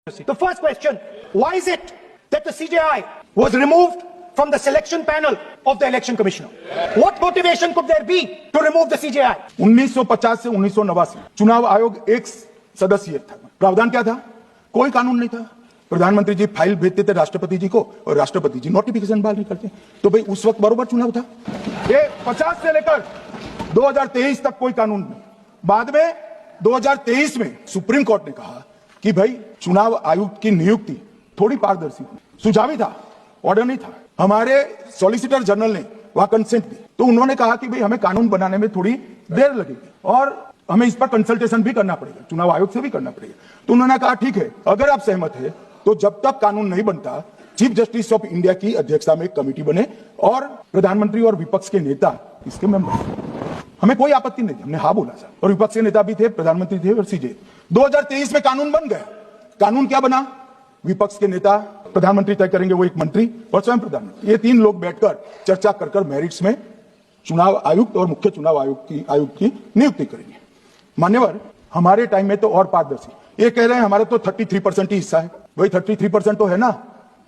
The first question, why is it that the CJI was removed from the selection panel of the election commissioner? What motivation could there be to remove the CJI? 1950 से 1989 चुनाव आयोग एक सदस्यीय था। प्रावधान क्या था? कोई कानून नहीं था। प्रधानमंत्री जी फाइल भेजते थे राष्ट्रपति जी को और राष्ट्रपति जी नोटिफिकेशन बहाल नहीं करते। तो भाई उस वक्त बरोबर चुनाव था। ये 50 से लेकर 2023 तक कोई कानून नहीं। बाद में 2023 में सुप्रीम कोर्ट ने कहा कि भाई चुनाव आयुक्त की नियुक्ति थोड़ी पारदर्शी थी, सुझावी था, ऑर्डर नहीं था। हमारे सॉलिसिटर जनरल ने वहां कंसेंट दी तो उन्होंने कहा कि भाई हमें कानून बनाने में थोड़ी देर लगेगी और हमें इस पर कंसल्टेशन भी करना पड़ेगा, चुनाव आयोग से भी करना पड़ेगा। तो उन्होंने कहा ठीक है, अगर आप सहमत है तो जब तक कानून नहीं बनता चीफ जस्टिस ऑफ इंडिया की अध्यक्षता में एक कमेटी बने और प्रधानमंत्री और विपक्ष के नेता इसके मेंबर। हमें कोई आपत्ति नहीं थी, हमने हाँ बोला सर। और विपक्ष के नेता भी थे, प्रधानमंत्री थे और सीजे। 2023 में कानून बन गया। कानून क्या बना? विपक्ष के नेता, प्रधानमंत्री तय करेंगे, वो एक मंत्री और स्वयं प्रधानमंत्री, ये तीन लोग बैठकर चर्चा कर मेरिट्स में चुनाव आयुक्त और मुख्य चुनाव आयुक्त की नियुक्ति करेंगे। मान्यवर, हमारे टाइम में तो और पारदर्शी। ये कह रहे हैं हमारा तो 33% ही हिस्सा है। वही 33% तो है ना,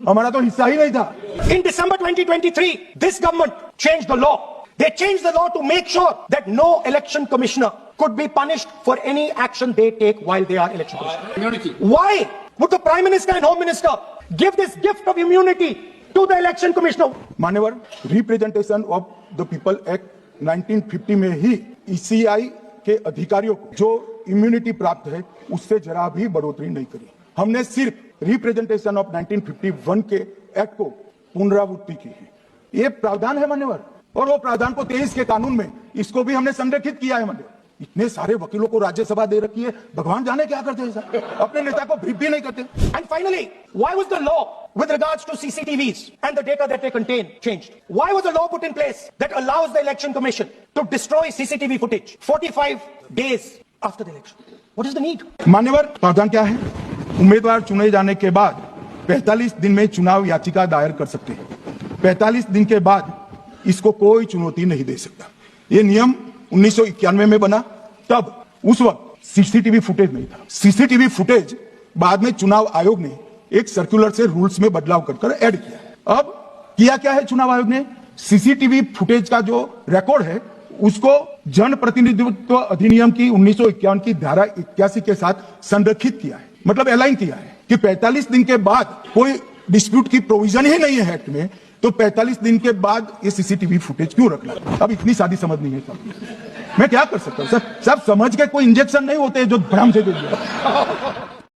हमारा तो हिस्सा ही नहीं था। In December 2023, this government changed the law. They changed the law to make sure that no election commissioner could be punished for any action they take while they are election commissioner. Immunity. Why would the Prime Minister and Home Minister give this gift of immunity to the election commissioner? मान्यवर, representation of the people act 1950 में ही ECI के अधिकारियों को जो immunity प्राप्त है उससे जरा भी बढ़ोतरी नहीं करी। हमने सिर्फ रिप्रेजेंटेशन ऑफ 1951 के एक्ट को पुनरावृत्ति की है। ये प्रावधान है मान्यवर, और वो प्रावधान को 23 के कानून में इसको भी हमने संरेखित किया है मान्यवर। इतने सारे वकीलों को राज्यसभा दे रखी है, भगवान जाने क्या करते हैं सर, अपने नेता को ब्रीफ भी नहीं करते। And finally, why was the law with regards to CCTVs and the data that they contain changed? Why was a law put in place that allows the election commission to destroy CCTV footage 45 days after the election? What is the need? मान्यवर, प्रावधान क्या है? उम्मीदवार चुने जाने के बाद 45 दिन में चुनाव याचिका दायर कर सकते हैं। 45 दिन के बाद इसको कोई चुनौती नहीं दे सकता। ये नियम 1991 में बना, तब उस वक्त सीसीटीवी फुटेज नहीं था। सीसीटीवी फुटेज बाद में चुनाव आयोग ने एक सर्कुलर से रूल्स में बदलाव कर ऐड किया। अब किया क्या है चुनाव आयोग ने? सीसीटीवी फुटेज का जो रिकॉर्ड है उसको जन प्रतिनिधित्व अधिनियम की 1951 की धारा 81 के साथ संरक्षित किया है, मतलब अलाइन किया है कि 45 दिन के बाद कोई डिस्प्यूट की प्रोविजन ही नहीं है एक्ट में, तो 45 दिन के बाद ये सीसीटीवी फुटेज क्यों रखना? अब इतनी सादी समझ नहीं है सब। मैं क्या कर सकता हूं सर? सब समझ के कोई इंजेक्शन नहीं होते जो भ्रम से दे दिया।